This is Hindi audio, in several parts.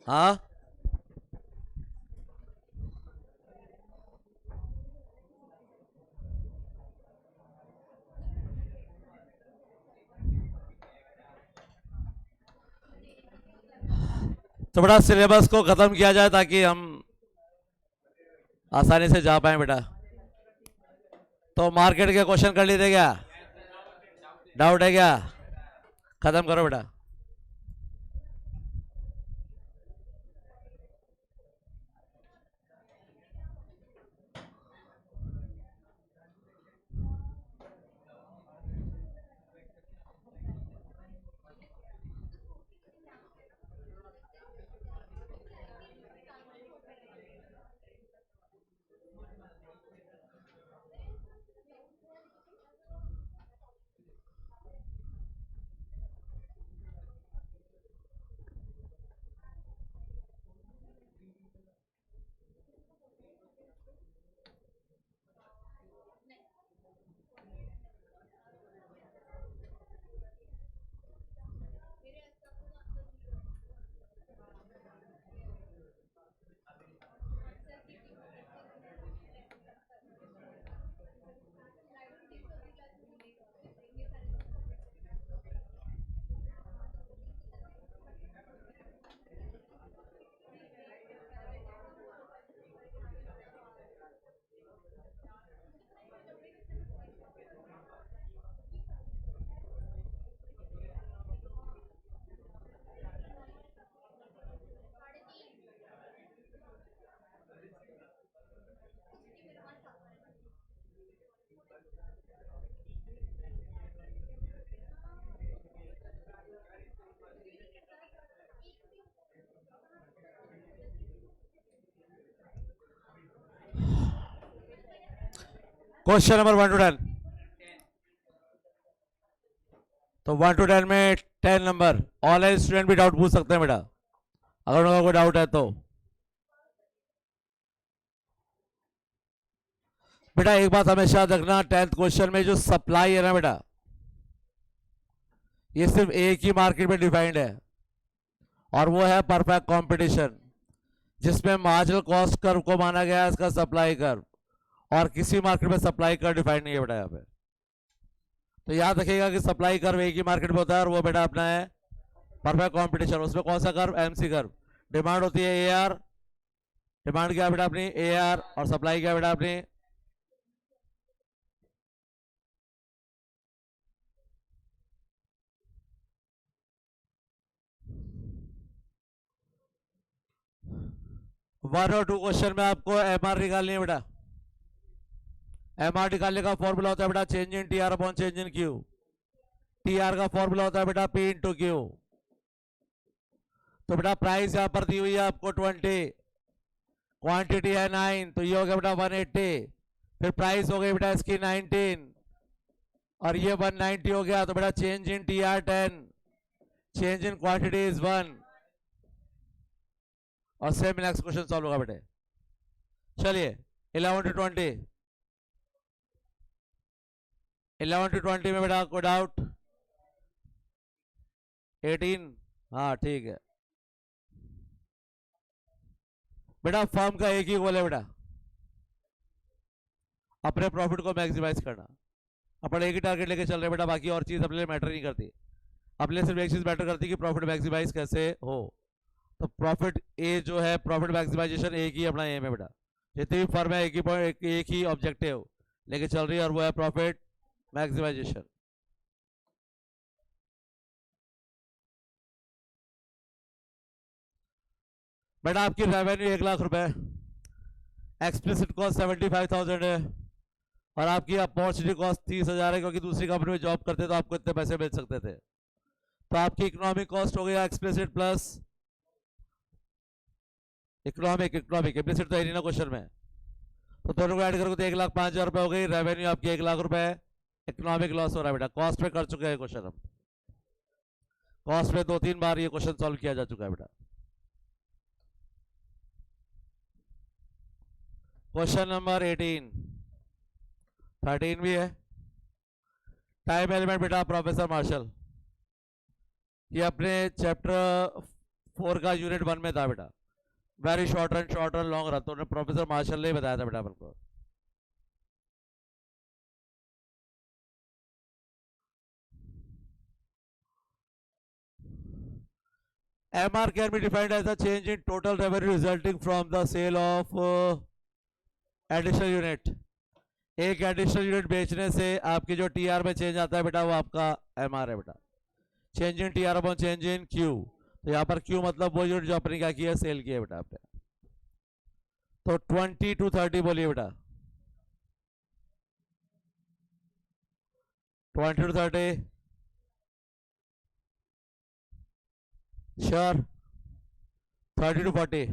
हाँ, तो बेटा सिलेबस को खत्म किया जाए ताकि हम आसानी से जा पाए बेटा। तो मार्केट के क्वेश्चन कर लीजिए क्या? डाउट है क्या? खत्म करो बेटा। Question number 1 to 10। तो 1 to 10 में 10 नंबर ऑनलाइन स्टूडेंट भी डाउट पूछ सकते हैं बेटा, अगर उनका कोई डाउट है तो। बेटा एक बात हमेशा रखना, 10th क्वेश्चन में जो सप्लाई है ना बेटा, ये सिर्फ एक ही मार्केट में डिफाइंड है और वो है परफेक्ट कंपटीशन, जिसमें मार्जिनल कॉस्ट कर्व को माना गया है इसका सप्लाई कर्व, और किसी मार्केट में सप्लाई कर्व डिफाइंड नहीं है बेटा यहाँ पे। तो याद रखिएगा कि सप्लाई कर्व एक ही मार्केट में होता है और वो बेटा अपना है परफेक्ट कंपटीशन। उसमें कौन सा कर्व? MC curve. डिमांड होती है एआर, डिमांड क्या बेटा अपनी? एआर, और सप्लाई क्या बेटा अपनी? वन और 2 क्वेश्चन में आपको एमआर निकालनी है बेटा। एमआर निकालने का फॉर्मूला होता है बेटा change in TR upon change in Q. TR का फॉर्मूला होता है बेटा पी इंटू क्यू। तो बेटा प्राइस यहां पर दी हुई है आपको 20, क्वांटिटी है 9, तो ये हो गया बेटा 180, फिर प्राइस हो गई बेटा इसकी 19 और ये 190 हो गया। तो बेटा change in TR 10, change in quantity is 1, और सेम नेक्स्ट क्वेश्चन सॉल्व होगा बेटे। चलिए 11 to 20, 11 to 20 में बेटा कोई डाउट? 18, हाँ ठीक है बेटा। फर्म का एक ही गोल है बेटा, अपने प्रॉफिट को मैक्सिमाइज करना। अपन एक ही टारगेट लेके चल रहे हैं बेटा, बाकी और चीज अपने लिए मैटर नहीं करती। अपने सिर्फ एक चीज मैटर करती है कि प्रॉफिट मैक्सिमाइज कैसे हो। तो प्रॉफिट ए जो है, प्रॉफिट मैक्सिमाइजेशन एक ही अपना एम है बेटा। जितनी भी फर्म है एक ही पॉइंट, एक ही ऑब्जेक्टिव लेके चल रही है और वो है प्रॉफिट मैक्सिमाइजेशन। बेटा आपकी रेवेन्यू 1 लाख रुपए, एक्सप्लिसिट कॉस्ट 75,000 है, और आपकी अपॉर्चुनिटी कॉस्ट 30,000 है, क्योंकि दूसरी कंपनी में जॉब करते तो आपको इतने पैसे मिल सकते थे। तो आपकी इकोनॉमिक कॉस्ट हो गया एक्सप्लिसिट प्लस इकोनॉमिक। इम्प्लिसिट तो है नहीं ना क्वेश्चन में, तो दोनों को ऐड करोगे तो 1,05,000 रुपए हो गई। रेवेन्यू आपकी 1 लाख रुपए, इकोनॉमिक लॉस हो रहा है बेटा। कॉस्ट पे कर चुके हैं क्वेश्चन हम, कॉस्ट पे 2-3 बार ये क्वेश्चन सॉल्व किया जा चुका है बेटा। क्वेश्चन नंबर 18, 13 भी है। टाइम एलिमेंट बेटा प्रोफेसर मार्शल, ये अपने चैप्टर 4 का यूनिट 1 में था बेटा, very short run long run, तो प्रोफेसर मार्शल ने बताया था बेटा अपन को। MR can be defined as a change in total revenue resulting from the sale of additional unit। एक एडिशनल यूनिट बेचने से आपकी जो टीआर में चेंज आता है बेटा वो आपका एमआर है बेटा। Change in TR upon change in Q, तो यहाँ पर क्यू मतलब वो यूनिट जो अपने क्या किया, सेल किया बेटा आपने। तो 20 to 30 बोलिए बेटा, 20 to 30 श्योर, 30 to 40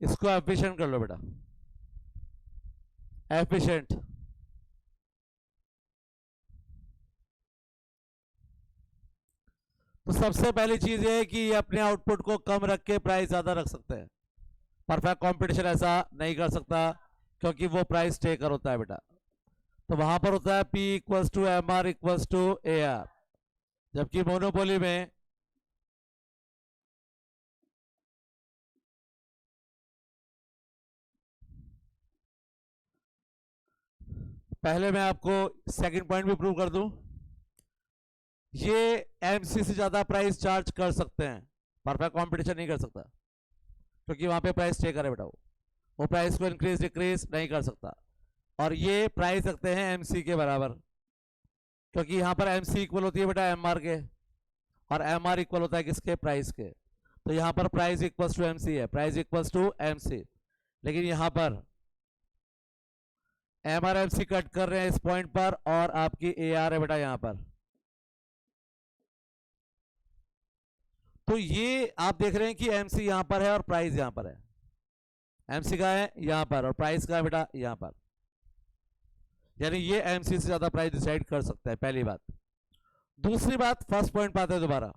इसको एफिशिएंट कर लो बेटा, एफिशिएंट। तो सबसे पहली चीज ये है कि ये अपने आउटपुट को कम रख के प्राइस ज्यादा रख सकते हैं। परफेक्ट कंपटीशन ऐसा नहीं कर सकता क्योंकि वो प्राइस टेकर होता है बेटा। तो वहां पर होता है P equals to MR equals to AR, जबकि मोनोपोली में पहले मैं आपको सेकंड पॉइंट भी प्रूव कर दूं, ये MC से ज्यादा प्राइस चार्ज कर सकते हैं, परफेक्ट कंपटीशन नहीं कर सकता क्योंकि वहां पे प्राइस टेकर है बेटा, वो प्राइस को इंक्रीज डिक्रीज नहीं कर सकता। और ये प्राइस रखते हैं MC के बराबर, क्योंकि यहां पर MC इक्वल होती है बेटा MR के, और MR इक्वल होता है किसके, प्राइस के। तो यहां पर प्राइस इक्वल्स टू MC है, प्राइस इक्वल्स टू MC, लेकिन यहां पर MR MC कट कर रहे हैं इस पॉइंट पर, और आपकी AR है बेटा यहां पर। तो ये आप देख रहे हैं कि MC यहां पर है और प्राइस यहां पर है। MC का है यहां पर और प्राइस का है बेटा यहां पर, यानी ये MC से ज्यादा प्राइस डिसाइड कर सकता है, पहली बात। दूसरी बात, फर्स्ट पॉइंट पाते हैं दोबारा,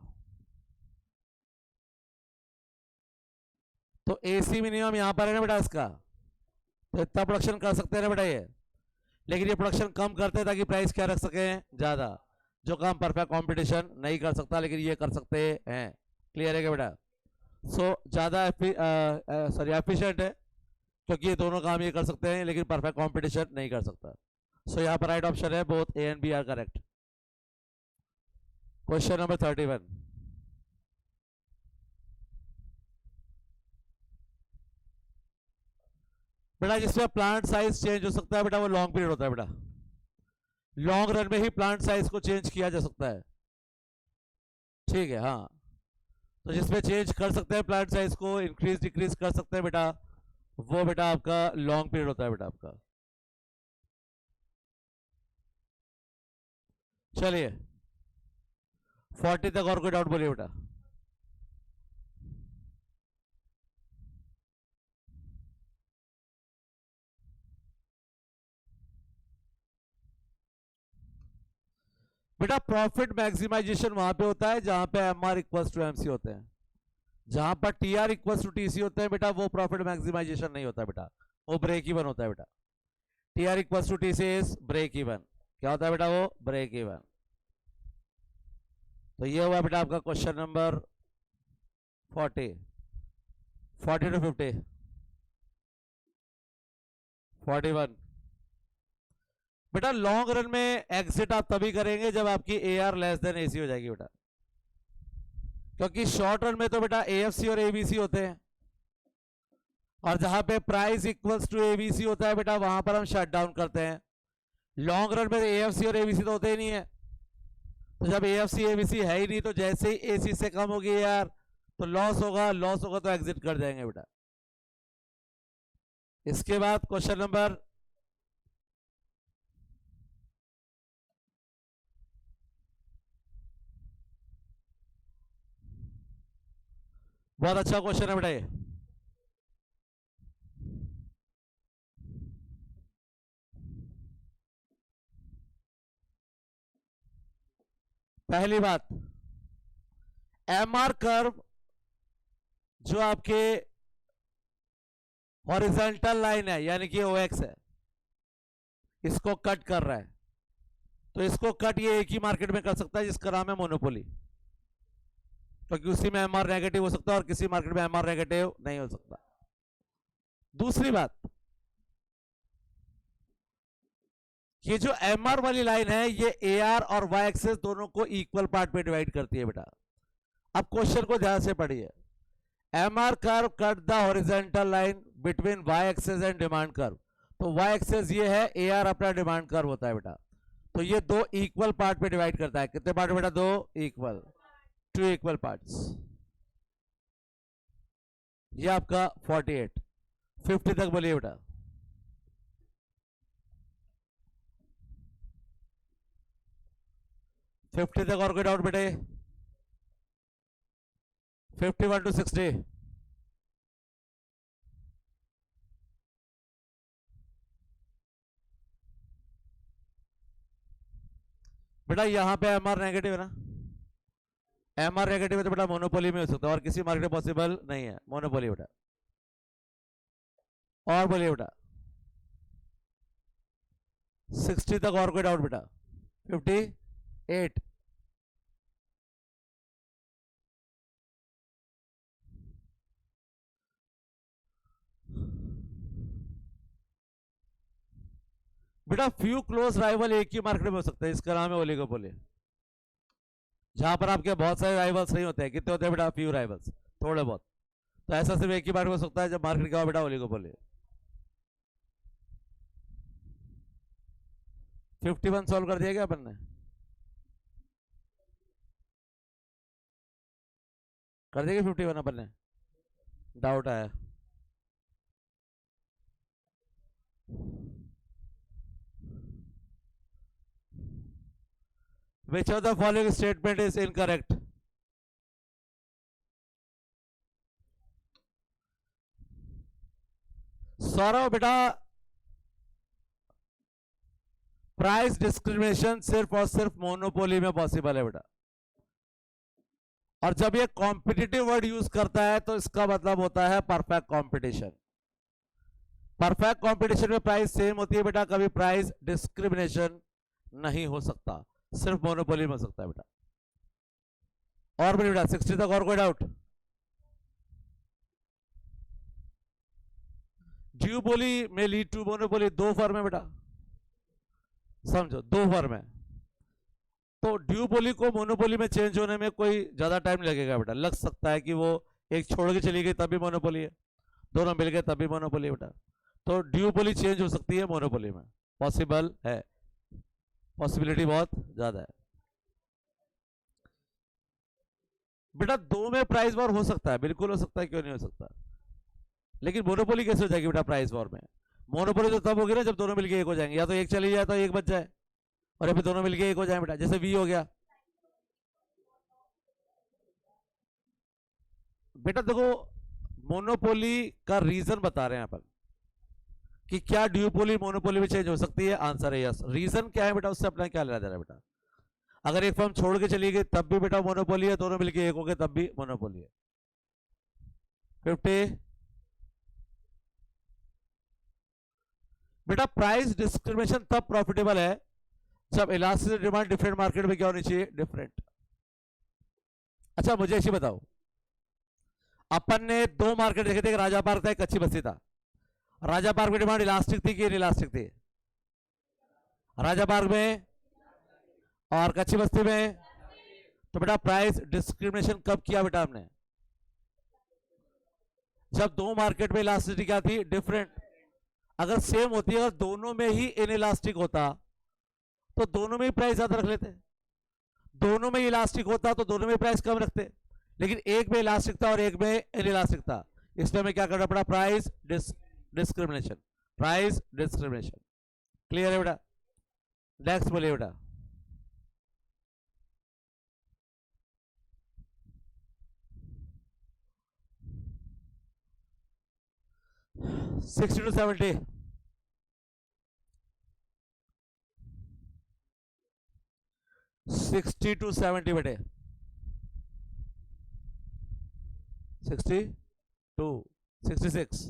तो AC मिनिमम यहां पर है ना बेटा इसका, तो इतना प्रोडक्शन कर सकते हैं ना बेटा ये, लेकिन ये प्रोडक्शन कम करते हैं ताकि प्राइस क्या रख सके, ज्यादा, जो काम परफेक्ट कंपटीशन नहीं कर सकता लेकिन ये कर सकते हैं। क्लियर है क्या बेटा? सो ज्यादा सॉरी एफिशिएंट है क्योंकि ये दोनों काम ये कर सकते हैं लेकिन परफेक्ट कंपटीशन नहीं कर सकता। सो यहाँ पर राइट ऑप्शन है, both A and B are correct. Question number 31, बेटा जिसमें प्लांट साइज चेंज हो सकता है बेटा वो लॉन्ग पीरियड होता है बेटा, लॉन्ग रन में ही प्लांट साइज को चेंज किया जा सकता है। ठीक है, हाँ, तो जिसमें चेंज कर सकते हैं प्लांट साइज को, इंक्रीज डिक्रीज कर सकते हैं बेटा, वो बेटा आपका लॉन्ग पीरियड होता है बेटा आपका। चलिए 40 तक और कोई डाउट बोलिए बेटा। बेटा प्रॉफिट मैक्सिमाइजेशन वहां पे होता है जहां पे MR इक्वल्स टू MC होते हैं, जहां पर TR इक्वल्स टू TC होते हैं बेटा वो प्रॉफिट मैक्सिमाइजेशन नहीं होता बेटा, वो ब्रेक इवन होता है बेटा। TR equals to TC is break even, क्या होता है बेटा वो, ब्रेक इवन। तो ये हुआ बेटा आपका क्वेश्चन नंबर 40, 40 to 50, 41। बेटा लॉन्ग रन में एग्जिट आप तभी करेंगे जब आपकी AR लेस देन AC हो जाएगी बेटा, क्योंकि शॉर्ट रन में तो बेटा AFC और ABC होते हैं, और जहां पे प्राइस इक्वल्स टू ABC होता है बेटा वहां पर हम शट डाउन करते हैं। लॉन्ग रन में AFC और ABC तो होते ही नहीं है, तो जब AFC ABC है ही नहीं तो जैसे ही AC से कम होगी यार तो लॉस होगा, लॉस होगा तो एग्जिट कर जाएंगे बेटा। इसके बाद क्वेश्चन नंबर, बहुत अच्छा क्वेश्चन है बेटा ये। पहली बात, MR कर्व जो आपके हॉरिजॉन्टल लाइन है यानी कि OX है, इसको कट कर रहा है, तो इसको कट ये एक ही मार्केट में कर सकता है जिसका नाम है मोनोपोली, क्योंकि उसी में MR नेगेटिव हो सकता है और किसी मार्केट में MR नेगेटिव नहीं हो सकता। दूसरी बात, ये जो MR वाली लाइन है ये AR और Y एक्सेस दोनों को इक्वल पार्ट में डिवाइड करती है बेटा। अब क्वेश्चन को ध्यान से पढ़िए। MR curve cut the horizontal line between Y axis and demand curve, तो Y एक्सेस ये है, AR अपना डिमांड कर्व होता है बेटा, तो ये दो इक्वल पार्ट में डिवाइड करता है। कितने पार्ट बेटा? दो इक्वल, 2 इक्वल पार्ट्स। ये आपका 48, 50 तक बोलिए बेटा। फिफ्टी तक और कोई डाउट बेटे? 51 to 60। बेटा यहाँ पे MR नेगेटिव है ना, MR नेगेटिव है तो बेटा मोनोपोली में हो सकता है और किसी मार्केट में पॉसिबल नहीं है, मोनोपोली बेटा। और बोलिए बेटा 60 तक और कोई डाउट बेटा? 58। बेटा फ्यू क्लोज राइवल एक ही मार्केट में हो सकता है, इसका नाम है ओलिगोपोली। जहां पर आपके बहुत सारे राइवल्स नहीं होते हैं, कितने होते हैं बेटा? फ्यू राइवल्स, थोड़े बहुत। तो ऐसा सिर्फ एक ही मार्केट में हो सकता है जब मार्केट क्या हो बेटा? ओलिगोपोली। 51 सॉल्व कर दिया क्या अपन ने? कर देंगे 51 अपन ने? डाउट आया? Which of the following statement is incorrect? Saurabh बेटा प्राइस डिस्क्रिमिनेशन सिर्फ और सिर्फ मोनोपोली में पॉसिबल है बेटा, और जब ये कॉम्पिटिटिव वर्ड यूज करता है तो इसका मतलब होता है परफेक्ट कंपटीशन। परफेक्ट कंपटीशन में प्राइस सेम होती है बेटा, कभी प्राइस डिस्क्रिमिनेशन नहीं हो सकता, सिर्फ मोनोपोली में हो सकता है बेटा। और बेटा 60 तक और कोई डाउट? ड्यूपोली में लीड टू मोनोपोली, दो फर्म है बेटा, समझो दो फर्म है, तो ड्यूपोली को मोनोपोली में चेंज होने में कोई ज्यादा टाइम लगेगा बेटा। लग सकता है कि वो एक छोड़ के चली गई तब भी मोनोपोली है, दोनों मिल गए तब भी मोनोपोली है बेटा। तो ड्यूपोली चेंज हो सकती है मोनोपोली में, पॉसिबल है, पॉसिबिलिटी बहुत ज्यादा है बेटा। दो में प्राइस वॉर हो सकता है, बिल्कुल हो सकता है, क्यों नहीं हो सकता, लेकिन मोनोपोली कैसे हो जाएगी बेटा प्राइस वॉर में? मोनोपोली तो तब होगी ना जब दोनों मिलके एक हो जाएंगे, या तो एक चली जाए तो एक बच जाए, और अभी दोनों मिलके एक हो जाए बेटा, जैसे वी हो गया बेटा। देखो मोनोपोली का रीजन बता रहे हैं अपन कि क्या ड्यूपोली मोनोपोली में चेंज हो सकती है, आंसर है यस। रीजन क्या है बेटा, उससे अपना क्या लेना देना बेटा? अगर एक फर्म छोड़ के चली गई तब भी बेटा मोनोपोली है, दोनों मिलके एक हो गए तब भी मोनोपोली है। 50 बेटा प्राइस डिस्क्रिमिनेशन तब प्रॉफिटेबल है जब इलास्टिसिटी डिमांड डिफरेंट मार्केट में क्या होनी चाहिए? डिफरेंट। अच्छा मुझे ऐसी बताओ, अपन ने दो मार्केट देखे थे, राजा पार्क था, एक कच्ची बस्ती था। राजा पार्क में डिमांड इलास्टिक थी कि इलास्टिक थी? राजा पार्क में, और कच्ची बस्ती में। तो बेटा प्राइस डिस्क्रिमिनेशन कब किया बेटा हमने? जब दो मार्केट में इलास्टिसिटी क्या थी? डिफरेंट। अगर सेम होती, अगर दोनों में ही इनइलास्टिक होता तो दोनों में ही प्राइस ज्यादा रख लेते, दोनों में इलास्टिक होता तो दोनों में प्राइस कम रखते, लेकिन एक में इलास्टिक था और एक में इनइलास्टिक था, इसलिए हमें क्या करना पड़ा? Price discrimination, price discrimination. Clear है बेटा? नेक्स्ट बोलिए बेटा। 60 to 70। 60 to 70 बेटे, 62, 66।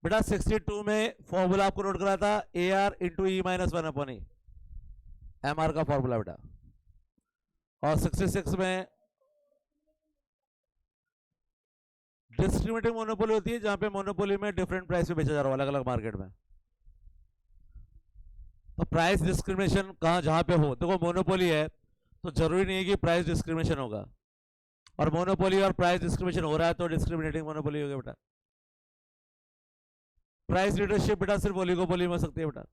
बेटा 62 में फॉर्मूला आपको नोट करा था A R into e minus one upon e, M R का फॉर्मूला बेटा। और 66 में डिस्क्रिमिनेटिंग मोनोपोली होती है, जहां पे मोनोपोली में डिफरेंट प्राइस पे बेचा जा रहा है अलग अलग मार्केट में। तो प्राइस डिस्क्रिमिनेशन कहां जहां पे हो, देखो मोनोपोली है तो जरूरी नहीं है कि प्राइस डिस्क्रिमिनेशन होगा, और मोनोपोली और प्राइस डिस्क्रिमिनेशन हो रहा है तो डिस्क्रिमिनेटिंग मोनोपोली हो गया बेटा। प्राइस लीडरशिप बेटा सिर्फ ओलिगोपोली में हो सकती है बेटा,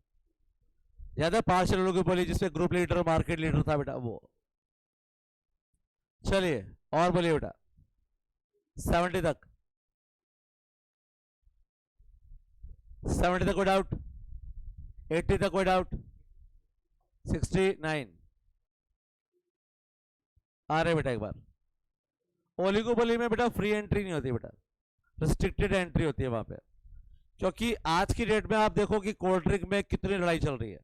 याद है पार्शियल ओलिगोपोली जिसमें ग्रुप लीडर मार्केट लीडर था बेटा वो। चलिए और बोलिए बेटा 70 तक, 70 तक कोई डाउट, 80 तक कोई डाउट, 69 आ रहे बेटा। एक बार ओलिगोपोली में बेटा फ्री एंट्री नहीं होती बेटा, रिस्ट्रिक्टेड एंट्री होती है वहां पे, क्योंकि आज की डेट में आप देखो कि कोल्ड ड्रिंक में कितनी लड़ाई चल रही है।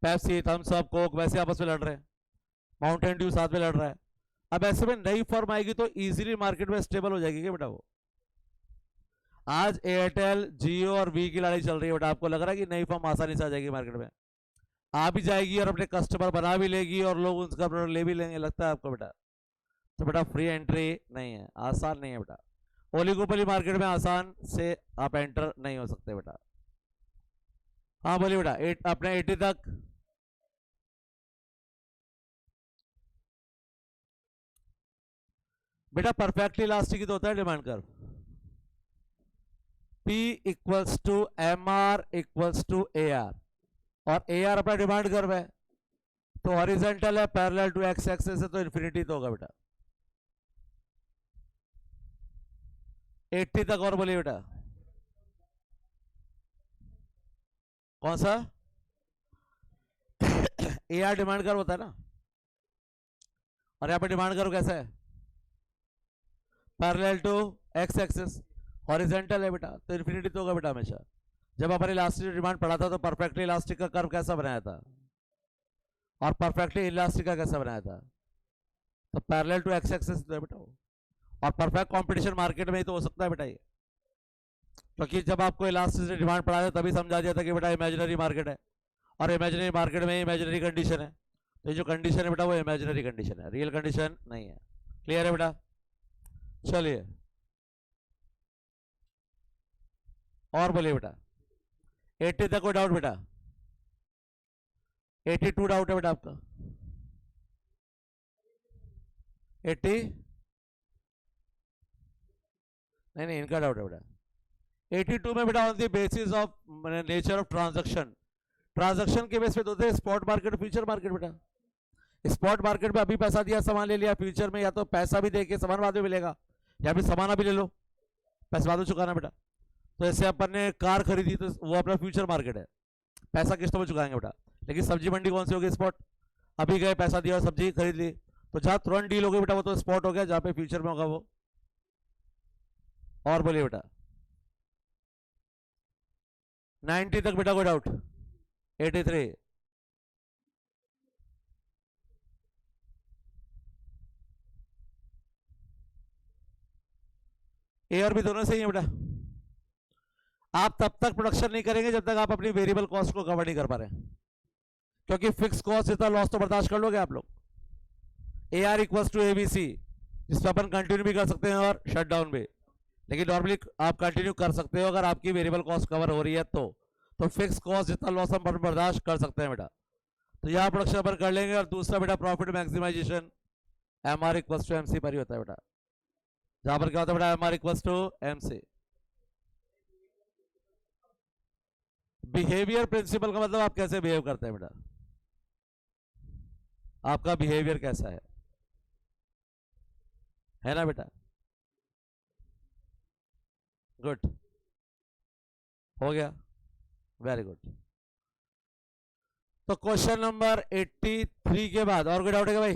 पेप्सी, थम्स अप, कोक वैसे आपस में लड़ रहे हैं, माउंटेन ड्यू साथ में लड़ रहा है। अब ऐसे में नई फॉर्म आएगी तो इजीली मार्केट में स्टेबल हो जाएगी क्या बेटा वो। आज एयरटेल, जियो और वी की लड़ाई चल रही है बेटा, आपको लग रहा है कि नई फॉर्म आसानी से आ जाएगी मार्केट में, आ भी जाएगी और अपने कस्टमर बना भी लेगी और लोग उसका प्रोडक्ट ले भी लेंगे, लगता है आपको बेटा। तो बेटा फ्री एंट्री नहीं है, आसान नहीं है बेटा, ओलिगोपोली मार्केट में आसान से आप एंटर नहीं हो सकते बेटा। हाँ बोलिए बेटा, अपने 80 तक, बेटा परफेक्टली इलास्टिक ही तो होता है demand curve, P equals to M R equals to A R, और ए आर अपना डिमांड कर्व है तो हॉरिजॉन्टल है, पैरेलल टू एक्स एक्सिस है तो इन्फिनिटी तो होगा बेटा। 80 तक और बोलिए बेटा, कौन सा ए आर डिमांड कर्व होता है ना, और यहाँ पे डिमांड कर्व कैसा है, parallel to x axis, horizontal है बेटा तो इन्फिनिटी तो होगा बेटा हमेशा। जब अपन इलास्टिक डिमांड पढ़ा था तो परफेक्टली इलास्टिक का कर्व कैसा बनाया था और परफेक्टली इलास्टिक का कैसा बनाया था, तो पैरेलल टू एक्स एक्सिस तो है बेटा वो। और परफेक्ट कंपटीशन मार्केट में ही तो हो सकता है बेटा ये, क्योंकि जब आपको इलास्टिसिटी डिमांड पढ़ा था तभी समझा दिया था कि बेटा इमेजिनरी मार्केट है, और इमेजिनरी मार्केट में इमेजिनरी कंडीशन है, तो ये जो कंडीशन है बेटा वो इमेजिनरी कंडीशन है, रियल कंडीशन नहीं है। क्लियर है बेटा। चलिए और बोलिए बेटा 80 तक कोई डाउट बेटा, 82 डाउट है बेटा आपका, 80 नहीं इनका डाउट है बेटा। 82 में बेटा on the basis of nature of transaction, transaction के बेस पे होते हैं स्पॉट मार्केट, फ्यूचर मार्केट बेटा। स्पॉट मार्केट में अभी पैसा दिया सामान ले लिया, फ्यूचर में या तो पैसा भी दे के सामान बाद में मिलेगा या फिर सामान अभी ले लो पैसा बाद में चुकाना बेटा। तो ऐसे अपन ने कार खरीदी तो वो अपना फ्यूचर मार्केट है, पैसा किस्तों में चुकाएंगे बेटा। लेकिन सब्जी मंडी कौन सी होगी, स्पॉट, अभी गए पैसा दिया और सब्जी खरीद ली, तो जहां तुरंत डील हो गई बेटा वो तो स्पॉट हो गया, जहां पे फ्यूचर में होगा वो। और बोलिए बेटा 90 तक बेटा कोई डाउट, 83 ए और बी दोनों सही है बेटा। आप तब तक प्रोडक्शन नहीं करेंगे जब तक आप अपनी वेरिएबल कॉस्ट को कवर नहीं कर पा रहे, क्योंकि फिक्स कॉस्ट जितना लॉस तो बर्दाश्त कर लोगे आप लोग। A R equals to ABC, जिसमें अपन कंटिन्यू भी कर सकते हैं और शट डाउन भी, लेकिन नॉर्मली आप कंटिन्यू कर सकते हो अगर आपकी वेरिएबल कॉस्ट कवर हो रही है तो फिक्स कॉस्ट जितना लॉस हम बर्दाश्त कर सकते हैं बेटा, तो यहाँ प्रोडक्शन अपन कर लेंगे। और दूसरा बेटा profit maximisation, M R equals to M C पर ही होता है बेटा, जहां पर क्या होता है बेटा M R equals to M C. Behaviour principle का मतलब आप कैसे बिहेव करते हैं बेटा, आपका बिहेवियर कैसा है ना बेटा। गुड, हो गया, वेरी गुड। तो क्वेश्चन नंबर 83 के बाद और कोई डाउट है क्या भाई?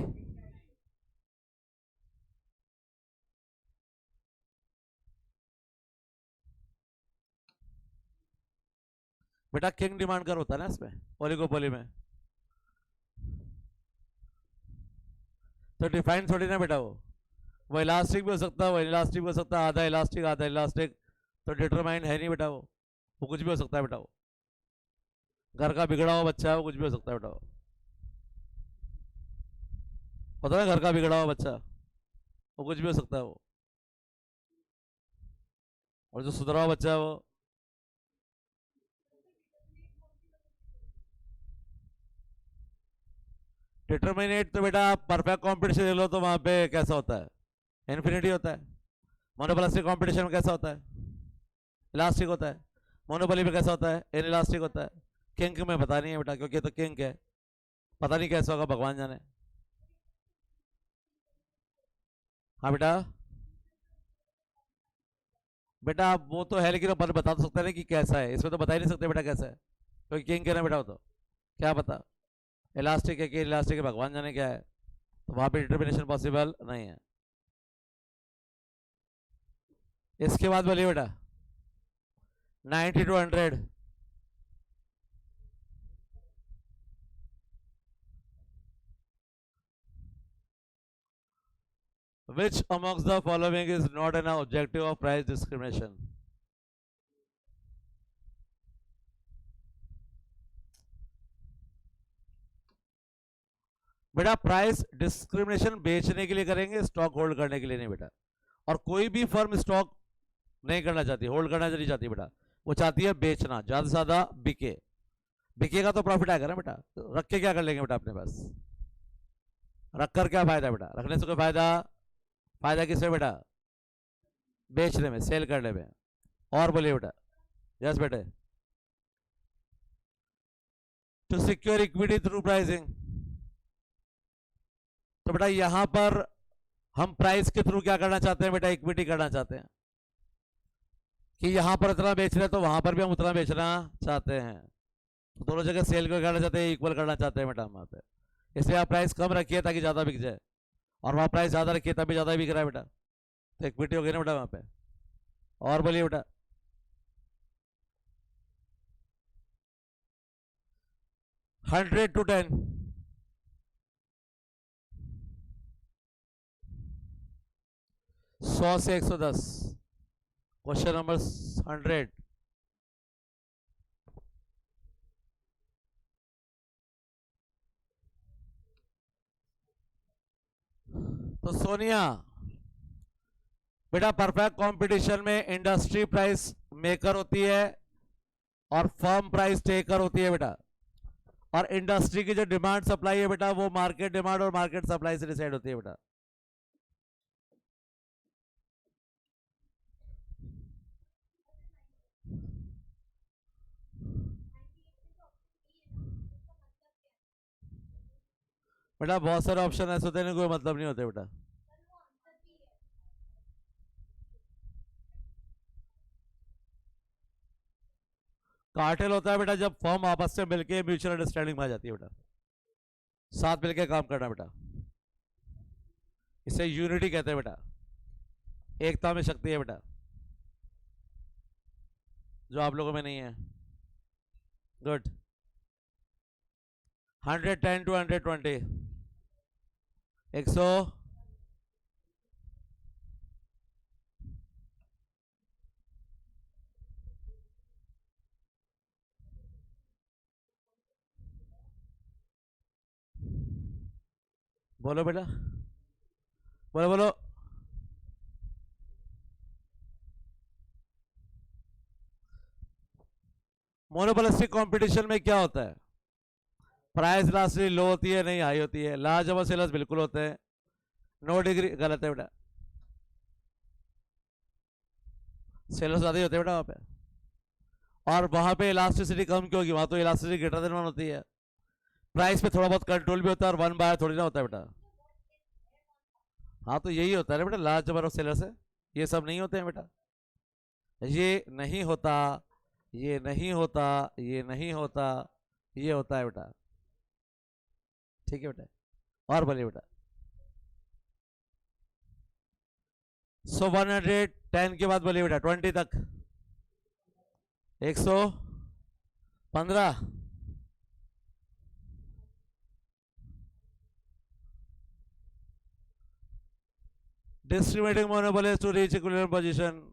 बेटा किंग डिमांड कर होता है ना इसमें ओलिगोपोली में, तो डिफाइन थोड़ी ना बेटा वो इलास्टिक भी हो सकता है, वो इलास्टिक भी हो सकता है, आधा इलास्टिक आधा इलास्टिक, तो डिटरमाइन है नहीं बेटा, वो कुछ भी हो सकता है बेटा। वो घर का बिगड़ा हुआ बच्चा है, वो कुछ भी हो सकता है बेटा। वो पता है, घर का बिगड़ा हुआ बच्चा, वो कुछ भी हो सकता है वो। और जो सुधरा हुआ बच्चा है वो, डिटरमिनेट तो बेटा आप परफेक्ट कॉम्पिटिशन ले लो तो वहां पे कैसा होता है, इन्फिनिटी होता है। मोनोपोलिस्टिक कॉम्पिटिशन में कैसा होता है, इलास्टिक होता है। मोनोपोली में कैसा होता है, इन इलास्टिक होता है। किंग में पता नहीं है बेटा, क्योंकि ये तो किंग है, पता नहीं कैसा होगा, भगवान जाने। हाँ बेटा, बेटा आप वो तो है, लेकिन अपन बता तो सकते हैं ना कि कैसा है, इसमें तो बता ही नहीं सकते बेटा कैसा है, क्योंकि किंग है ना बेटा। वो तो क्या पता इलास्टिक है कि इलास्टिक है, भगवान जाने क्या है, तो वहां पे डिटर्मिनेशन पॉसिबल नहीं है। इसके बाद बोलिए बेटा 90 to 100। Which amongst the following is not an objective of price discrimination? बेटा प्राइस डिस्क्रिमिनेशन बेचने के लिए करेंगे, स्टॉक होल्ड करने के लिए नहीं बेटा। और कोई भी फर्म स्टॉक नहीं करना चाहती, होल्ड करना नहीं चाहती बेटा, वो चाहती है बेचना, ज्यादा से ज्यादा बिके। बिकेगा तो प्रॉफिट आएगा ना बेटा, तो रख के क्या कर लेंगे बेटा अपने पास, रखकर क्या फायदा बेटा, रखने से कोई फायदा, फायदा किसमें बेटा, बेचने में, सेल करने में। और बोलिए बेटा, यस बेटे, to secure equity through pricing. तो बेटा यहां पर हम प्राइस के थ्रू क्या करना चाहते हैं बेटा, इक्विटी करना चाहते हैं, कि यहां पर इतना बेच रहे हैं तो वहां पर भी हम उतना बेचना चाहते हैं, तो दोनों जगह सेल को करना चाहते हैं, इक्वल करना चाहते हैं बेटा हम वहां पे। इसलिए आप प्राइस कम रखिए ताकि ज्यादा बिक जाए, और वहां प्राइस ज्यादा रखिए तभी ज्यादा बिक रहा है बेटा, तो इक्विटी हो गई ना बेटा वहां पे। और बोलिए बेटा 100 to 10। 100 से 110। Question number 100। तो सोनिया बेटा परफेक्ट कंपटीशन में इंडस्ट्री प्राइस मेकर होती है और फर्म प्राइस टेकर होती है बेटा। और इंडस्ट्री की जो डिमांड सप्लाई है बेटा, वो मार्केट डिमांड और मार्केट सप्लाई से डिसाइड होती है बेटा। बेटा बहुत सारे ऑप्शन ऐसे होते हैं, कोई मतलब नहीं होते बेटा। कार्टेल होता है बेटा जब फर्म आपस में मिलकर म्यूचुअल अंडरस्टैंडिंग में आ जाती है बेटा, साथ मिलकर काम करना बेटा, इसे यूनिटी कहते हैं बेटा, एकता में शक्ति है बेटा, जो आप लोगों में नहीं है। गुड। 110 to 120। 100। बोलो बेटा, बोलो बोलो। मोनोपोलिस्टिक कंपटीशन में क्या होता है, प्राइस लास्टली लो होती है, नहीं हाई होती है, लार्ज नंबर सेलर्स बिल्कुल होते हैं, नो डिग्री, गलत है बेटा, सेलर्स ज्यादा ही होते हैं बेटा वहां पे। और वहां पे इलास्टिसिटी कम क्यों होगी, वहां तो इलास्टिसिटी ग्रेटर देन 1 होती है। प्राइस पे थोड़ा बहुत कंट्रोल भी होता है, और 1 बाय थोड़ी ना होता है बेटा। हाँ तो यही होता है बेटा, लार्ज नंबर ऑफ सेलर्स है, ये सब नहीं होते हैं बेटा, ये नहीं होता, ये नहीं होता, ये नहीं होता, ये होता है बेटा। ठीक है बेटा, और बोलिए बेटा। सो 110 के बाद बोलिए बेटा 20 तक। 115। Distributing monopolies to reach equilibrium position.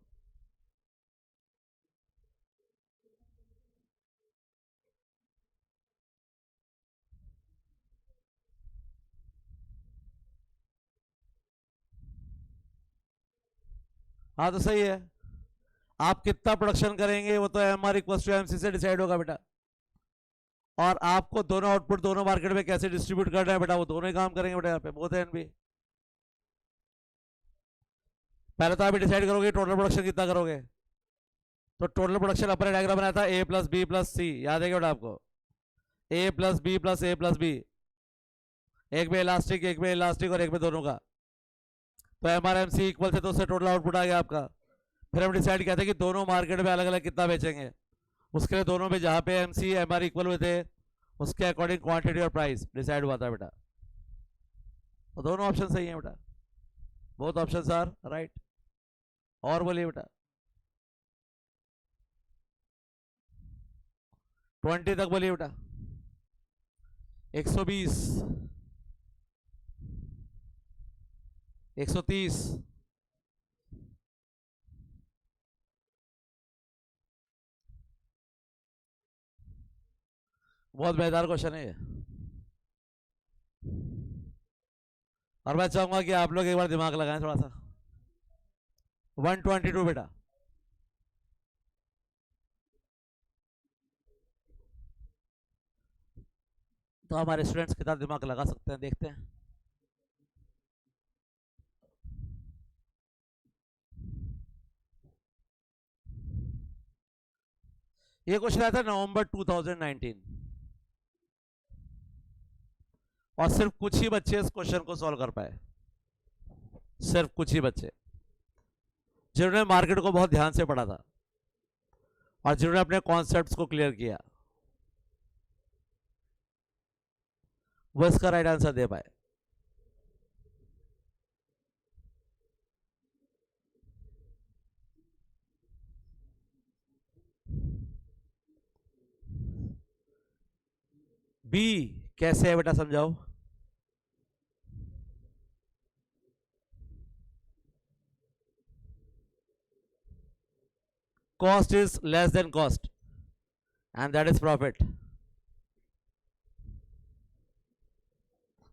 हाँ तो सही है, आप कितना प्रोडक्शन करेंगे वो तो M R equal to M C से डिसाइड होगा बेटा। और आपको दोनों आउटपुट दोनों मार्केट में कैसे डिस्ट्रीब्यूट करना है बेटा, वो दोनों ही काम करेंगे बेटा यहाँ पे, बोथ एंड बी। पहले तो आप डिसाइड करोगे टोटल प्रोडक्शन कितना करोगे। तो टोटल प्रोडक्शन अपने डायग्राम बनाया था ए प्लस बी प्लस सी, याद है क्या बेटा आपको, ए प्लस बी प्लस ए प्लस बी, एक में इलास्टिक एक में इलास्टिक और एक में दोनों का। तो M R M C equal थे तो उससे टोटल आउटपुट आ गया आपका। फिर हम डिसाइड किया था कि दोनों मार्केट में अलग अलग कितना बेचेंगे, उसके लिए दोनों में जहां पे M C M R equal हुए थे उसके अकॉर्डिंग क्वांटिटी और प्राइस डिसाइड हुआ था बेटा। तो दोनों ऑप्शन सही है बेटा, बोथ ऑप्शंस आर राइट। और बोलिए बेटा 20 तक बोलिए बेटा। 120, 130, बहुत बेहतर क्वेश्चन है ये। और मैं चाहूंगा कि आप लोग एक बार दिमाग लगाएं थोड़ा सा। 122 बेटा, तो हमारे स्टूडेंट्स कितना दिमाग लगा सकते हैं देखते हैं। ये क्वेश्चन आया था नवंबर 2019 और सिर्फ कुछ ही बच्चे इस क्वेश्चन को सॉल्व कर पाए, सिर्फ कुछ ही बच्चे जिन्होंने मार्केट को बहुत ध्यान से पढ़ा था और जिन्होंने अपने कॉन्सेप्ट्स को क्लियर किया, वो इसका राइट आंसर दे पाए। बी कैसे है बेटा समझाओ। Cost is less than cost and that is profit.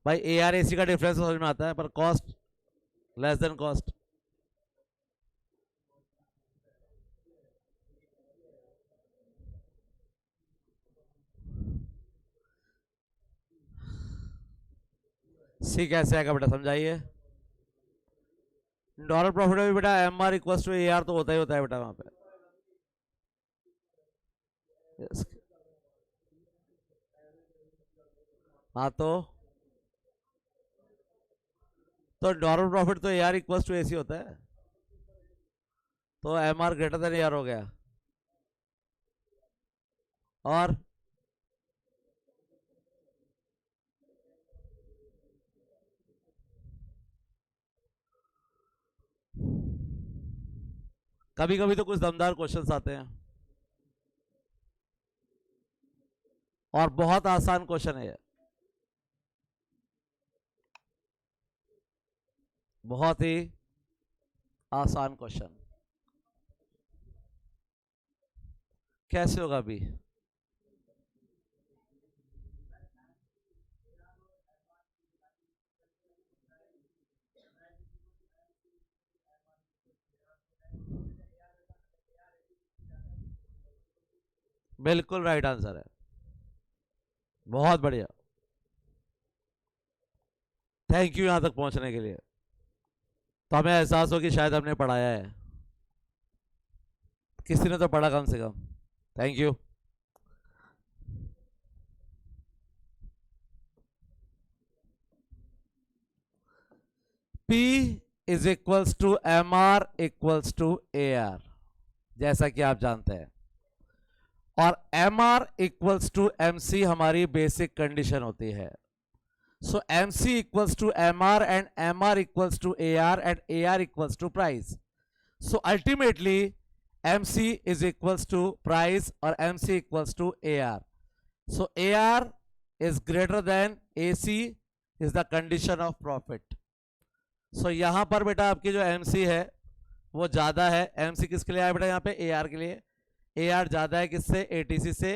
भाई ए आर ए सी का डिफरेंस समझ में आता है, पर cost less than cost. C कैसे आएगा बेटा समझाइए। डॉलर प्रॉफिट में भी बेटा M R equal to A R तो होता ही होता है बेटा वहां पे। हाँ तो डॉलर प्रॉफिट तो A R equal to A C होता है, तो M R greater than A R हो गया। और कभी कभी तो कुछ दमदार क्वेश्चंस आते हैं और बहुत आसान क्वेश्चन है ये, बहुत ही आसान क्वेश्चन। कैसे होगा अभी। बिल्कुल राइट आंसर है, बहुत बढ़िया, थैंक यू यहां तक पहुंचने के लिए। तो हमें एहसास हो कि शायद हमने पढ़ाया है, किसी ने तो पढ़ा कम से कम, thank you. P is equals to M R equals to A R, जैसा कि आप जानते हैं, और M R equals to M C हमारी बेसिक कंडीशन होती है। So M C equals to M R and M R equals to A R and A R equals to price. So ultimately M C is equals to price और M C equals to A R. So A R is greater than A C is the condition of profit. So यहां पर बेटा आपकी जो एम सी है वो ज्यादा है। एम सी किसके लिए आया बेटा यहाँ पे, ए आर के लिए। ए आर ज्यादा है किससे, ए टी सी से,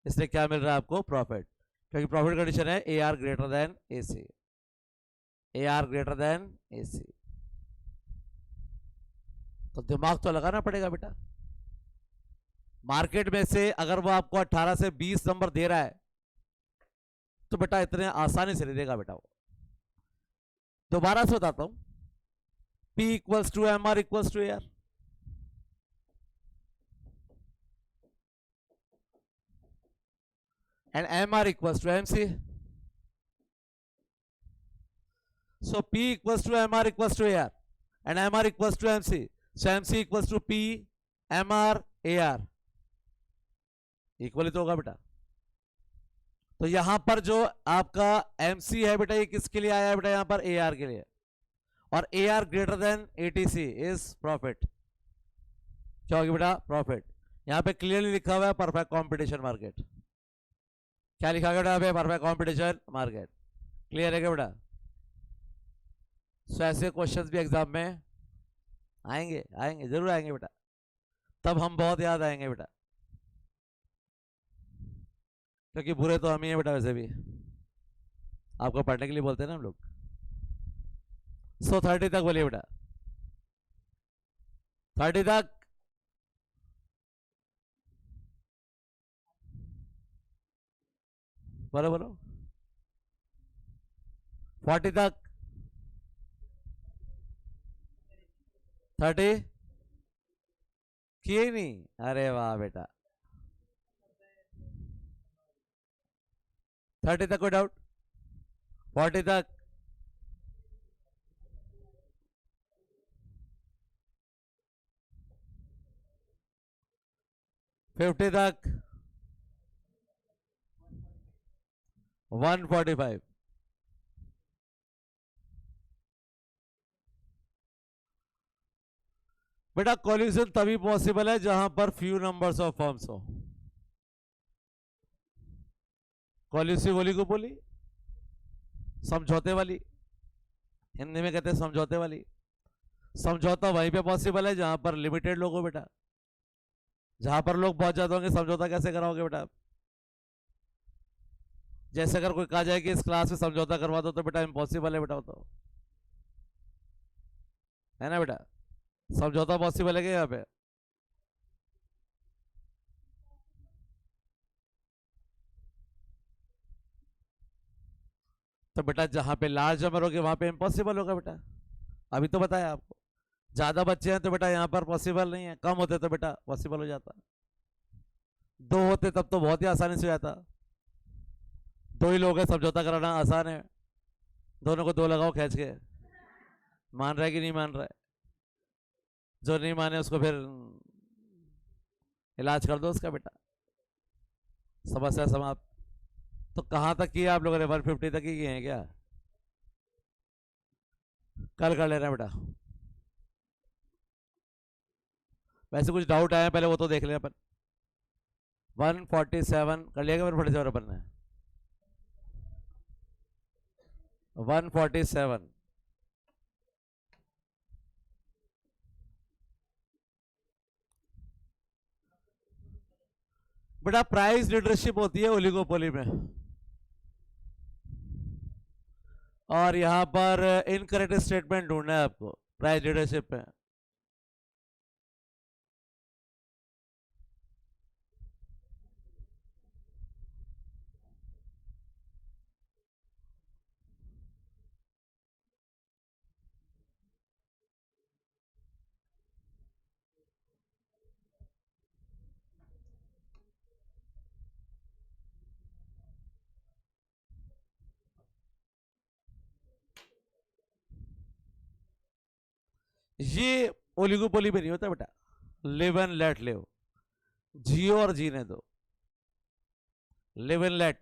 इसलिए क्या मिल रहा है आपको, प्रॉफिट, क्योंकि प्रॉफिट कंडीशन है A R greater than A C, A R greater than A C. तो दिमाग तो लगाना पड़ेगा बेटा। मार्केट में से अगर वो आपको 18 से 20 नंबर दे रहा है तो बेटा इतने आसानी से नहीं देगा बेटा वो। दोबारा से बताता हूं, P equals to M R equals to A R, and MR equals to MC. So P equals to MR equals to AR and MR equals to MC. So MC equals to P, MR, AR. Equally तो होगा बेटा। तो यहां पर जो आपका MC है बेटा, ये किसके लिए आया है बेटा? यहां पर AR के लिए। और AR greater than ATC is profit. क्या होगी बेटा? प्रॉफिट। यहां पे क्लियरली लिखा हुआ है परफेक्ट कॉम्पिटिशन मार्केट। क्या लिखा गया बेटा? Perfect competition market. क्लियर है क्या बेटा? सो ऐसे क्वेश्चंस भी एग्जाम में आएंगे, आएंगे, जरूर आएंगे बेटा। तब हम बहुत याद आएंगे बेटा, क्योंकि बुरे तो हम ही हैं बेटा वैसे भी, आपको पढ़ने के लिए बोलते हैं ना हम लोग। सो 30 तक बोलिए बेटा, 30 तक। बोलो बोलो, 40 तक, 30 किए नहीं? अरे वाह बेटा, 30 तक कोई डाउट? 40 तक, 50 तक, 145। बेटा कॉल्यूशन तभी पॉसिबल है जहां पर फ्यू नंबर्स ऑफ फर्म्स हो। कॉल्यूसिव ओलिगोपोली, समझौते वाली, हिंदी में कहते हैं समझौते वाली। समझौता वहीं पे पॉसिबल है जहां पर लिमिटेड लोग हो बेटा। जहां पर लोग बहुत ज्यादा होंगे समझौता कैसे कराओगे बेटा? जैसे अगर कोई कहा जाए कि इस क्लास में समझौता करवा दो तो बेटा इम्पॉसिबल है बेटा, बताओ, है ना बेटा? समझौता पॉसिबल है क्या यहाँ पे? तो बेटा जहां पे लार्ज नंबर होगे वहां पे इम्पॉसिबल होगा बेटा। अभी तो बताया आपको, ज्यादा बच्चे हैं तो बेटा यहाँ पर पॉसिबल नहीं है, कम होते तो बेटा पॉसिबल हो जाता। 2 होते तब तो बहुत ही आसानी से हो जाता। 2 ही लोग हैं, समझौता कराना आसान है। दोनों को 2 लगाओ खींच के। मान रहा है कि नहीं मान रहा है? जो नहीं माने उसको फिर इलाज कर दो उसका बेटा, समस्या समाप्त। तो कहां तक किया आप लोगों ने? 150 तक ही किए हैं क्या? कल कर लेना बेटा। वैसे कुछ डाउट आए पहले वो तो देख लें अपन। 147 कर लिया, 147 अपन ने 147। बेटा प्राइस लीडरशिप होती है ओलिगोपोली में, और यहां पर इनकरेक्ट स्टेटमेंट ढूंढना है आपको प्राइस लीडरशिप में। ये ओलिगोपोली में नहीं होता बेटा, लिव एंड लेट लिव, जियो और जीने दो, लिव एंड लेट।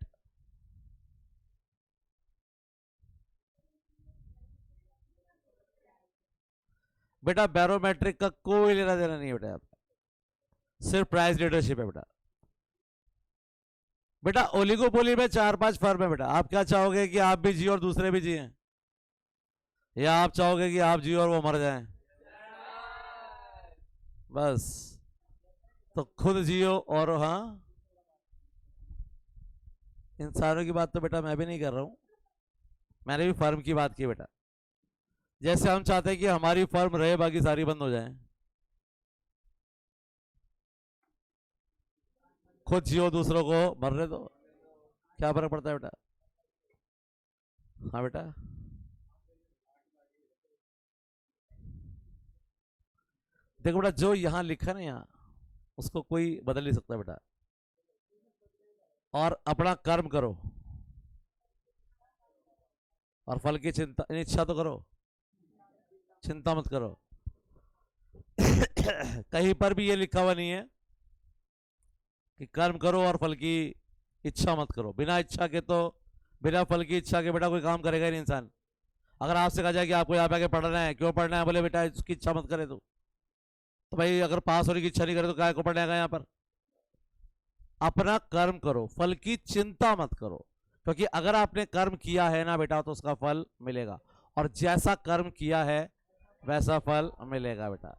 बेटा बैरोमेट्रिक का कोई लेना देना नहीं है बेटा, सिर्फ प्राइस लीडरशिप है बेटा। बेटा ओलिगोपोली में 4-5 फर्म है बेटा। आप क्या चाहोगे कि आप भी जियो और दूसरे भी जिए, या आप चाहोगे कि आप जियो और वो मर जाएं? बस, तो खुद जियो और हाँ, इंसानों की बात तो बेटा मैं भी नहीं कर रहा हूं, मैंने भी फर्म की बात की बेटा। जैसे हम चाहते हैं कि हमारी फर्म रहे बाकी सारी बंद हो जाए, खुद जियो दूसरों को मरने दो, क्या फर्क पड़ता है बेटा। हाँ बेटा, देखो बेटा जो यहां लिखा है ना यहाँ, उसको कोई बदल नहीं सकता बेटा। और अपना कर्म करो और फल की चिंता, इच्छा तो करो, चिंता मत करो। कहीं पर भी ये लिखा हुआ नहीं है कि कर्म करो और फल की इच्छा मत करो। बिना इच्छा के तो, बिना फल की इच्छा के बेटा कोई काम करेगा ही नहीं इंसान। अगर आपसे कहा जाए कि आपको यहाँ पे आके पढ़ना है, क्यों पढ़ना है, बोले बेटा इसकी इच्छा मत करे तो भाई अगर पास होने की इच्छा नहीं करे तो क्या को पढ़ने आएगा यहाँ पर। अपना कर्म करो, फल की चिंता मत करो, क्योंकि अगर आपने कर्म किया है ना बेटा तो उसका फल मिलेगा, और जैसा कर्म किया है वैसा फल मिलेगा बेटा।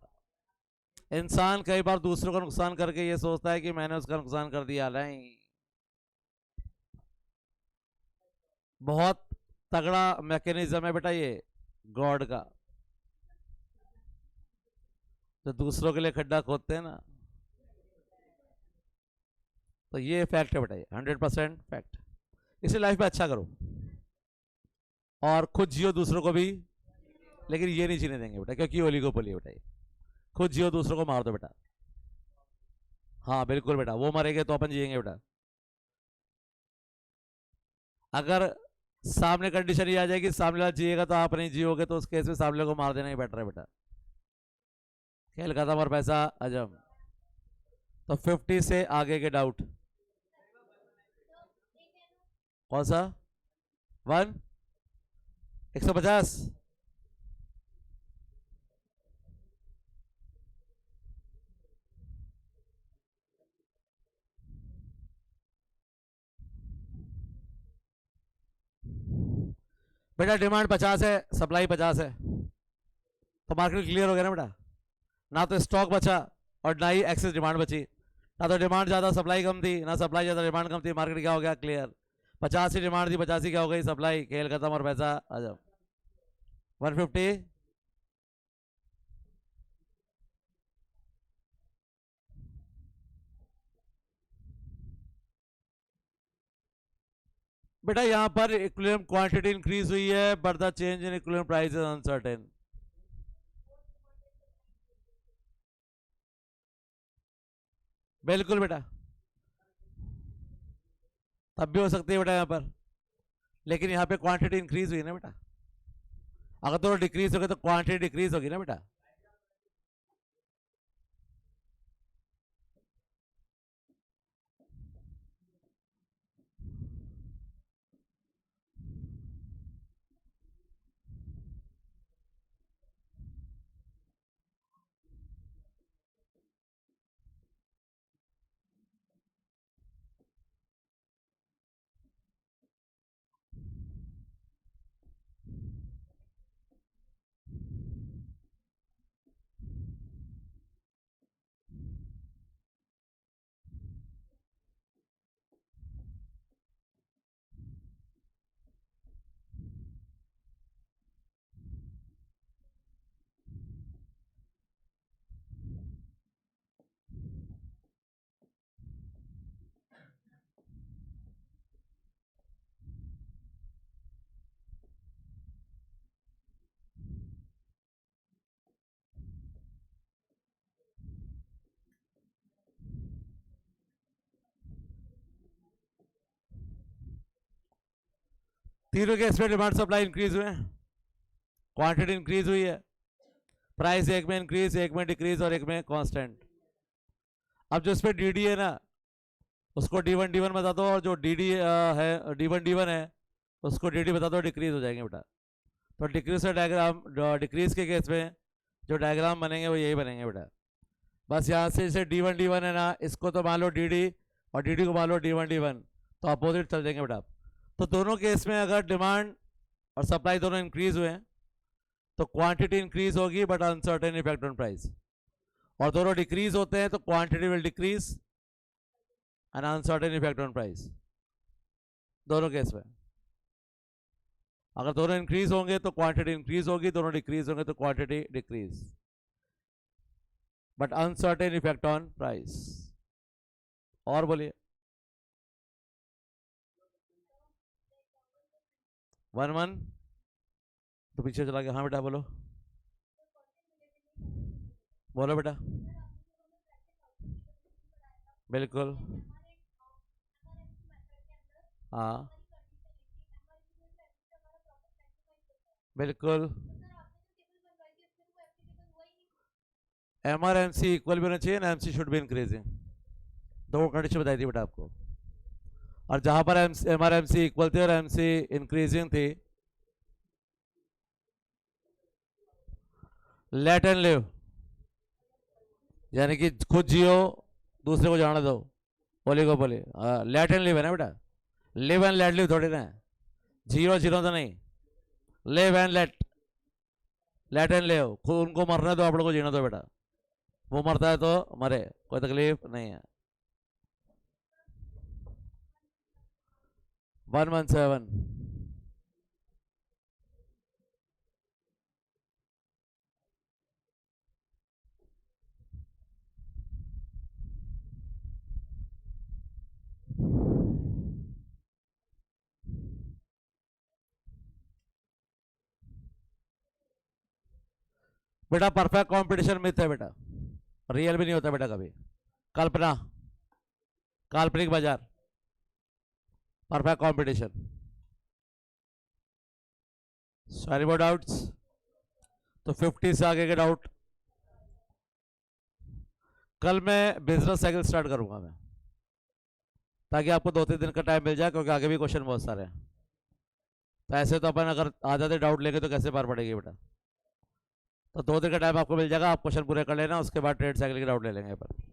इंसान कई बार दूसरों का नुकसान करके ये सोचता है कि मैंने उसका नुकसान कर दिया, नहीं। बहुत तगड़ा मैकेनिज्म है बेटा ये गॉड का, जो दूसरों के लिए खड्डा खोदते हैं ना, तो ये फैक्ट है बेटा, ये 100% फैक्ट। इसे लाइफ में अच्छा करो और खुद जियो दूसरों को भी, लेकिन ये नहीं जीने देंगे बेटा, क्योंकि ओलिगोपोली है बेटा ये। खुद जियो दूसरों को मार दो बेटा। हाँ बिल्कुल बेटा, वो मरेंगे तो अपन जिएंगे बेटा। अगर सामने कंडीशन ये आ जाएगी सामने वाला जिएगा तो आप नहीं जियोगे, तो उस केस में सामने को मार देना ही बेटर है बेटा। खेल खत्म और पैसा अजम। तो 50 से आगे के डाउट कौन सा? 1 150। बेटा डिमांड 50 है, सप्लाई 50 है, तो मार्केट क्लियर हो गया ना बेटा। ना तो स्टॉक बचा और ना ही एक्सेस डिमांड बची। ना तो डिमांड ज़्यादा सप्लाई कम थी, ना सप्लाई ज़्यादा डिमांड कम थी, मार्केट क्या हो गया? क्लियर। 50 ही डिमांड थी, 50 ही क्या हो गई? सप्लाई। खेल खत्म और पैसा आ जाओ। 150। बेटा यहाँ पर इक्विलिब्रियम क्वांटिटी इंक्रीज हुई है, but the change in equilibrium price is uncertain. बिल्कुल बेटा, तब भी हो सकती है बेटा यहाँ पर, लेकिन यहाँ पे क्वांटिटी इंक्रीज हुई ना बेटा। अगर तो डिक्रीज हो गया तो क्वांटिटी डिक्रीज होगी ना बेटा। तीनों के इसमें डिमांड सप्लाई इंक्रीज हुए, क्वांटिटी इंक्रीज हुई है, प्राइस एक में इंक्रीज, एक में डिक्रीज और एक में कांस्टेंट। अब जो इसमें डी है ना, उसको D1 बता दो, और जो डी है D1 है उसको डी बता दो, डिक्रीज हो जाएंगे बेटा। तो डिक्रीज का डायग्राम, डिक्रीज के केस में जो डायग्राम बनेंगे वो यही बनेंगे बेटा। बस यहाँ से जैसे D1 है ना, इसको तो मान लो डी और डी को मान लो D1, तो अपोजिट चल जाएंगे बेटा। तो दोनों केस में अगर डिमांड और सप्लाई दोनों इंक्रीज हुए हैं तो क्वांटिटी इंक्रीज होगी but uncertain effect on price, और दोनों डिक्रीज होते हैं तो quantity will decrease and uncertain effect on price. दोनों केस में अगर दोनों इंक्रीज होंगे तो क्वांटिटी इंक्रीज होगी, दोनों डिक्रीज होंगे तो quantity decrease, but uncertain effect on price. और बोलिए। 1-1 तो पीछे चला गया। हाँ बेटा बोलो, बोलो बेटा। बिल्कुल। हाँ बिल्कुल। MRMC इक्वल भी होना चाहिए ना, MC शुड बी इंक्रीजिंग। दो कंडीशन बताई थी बेटा आपको, और जहां पर MRMC इक्वल थी और MC इंक्रीजिंग थी, लेट एंड लिव, यानी कि खुद जियो दूसरे को जाने दो, ओलिगोपोली। लेट एंड लिव है ना बेटा, लिव एंड लेट लिव थोड़ी ना, जीरो जीरो तो नहीं, live and let, let and live. खुद उनको मरने दो, आप लोग को जीना दो बेटा, वो मरता है तो मरे, कोई तकलीफ नहीं है। 117। बेटा परफेक्ट कंपटीशन मिथ है बेटा, रियल भी नहीं होता बेटा कभी, कल्पना, काल्पनिक बाजार, परफेक्ट कंपटीशन। सारी वो डाउट्स, तो 50 से आगे के डाउट, कल मैं बिजनेस साइकिल स्टार्ट करूंगा मैं, ताकि आपको 2-3 दिन का टाइम मिल जाए, क्योंकि आगे भी क्वेश्चन बहुत सारे हैं। तो ऐसे तो अपन अगर आधे डाउट लेंगे तो कैसे पार पड़ेगी बेटा, तो 2 दिन का टाइम आपको मिल जाएगा, आप क्वेश्चन पूरे कर लेना, उसके बाद ट्रेड साइकिल के डाउट ले लेंगे अपन।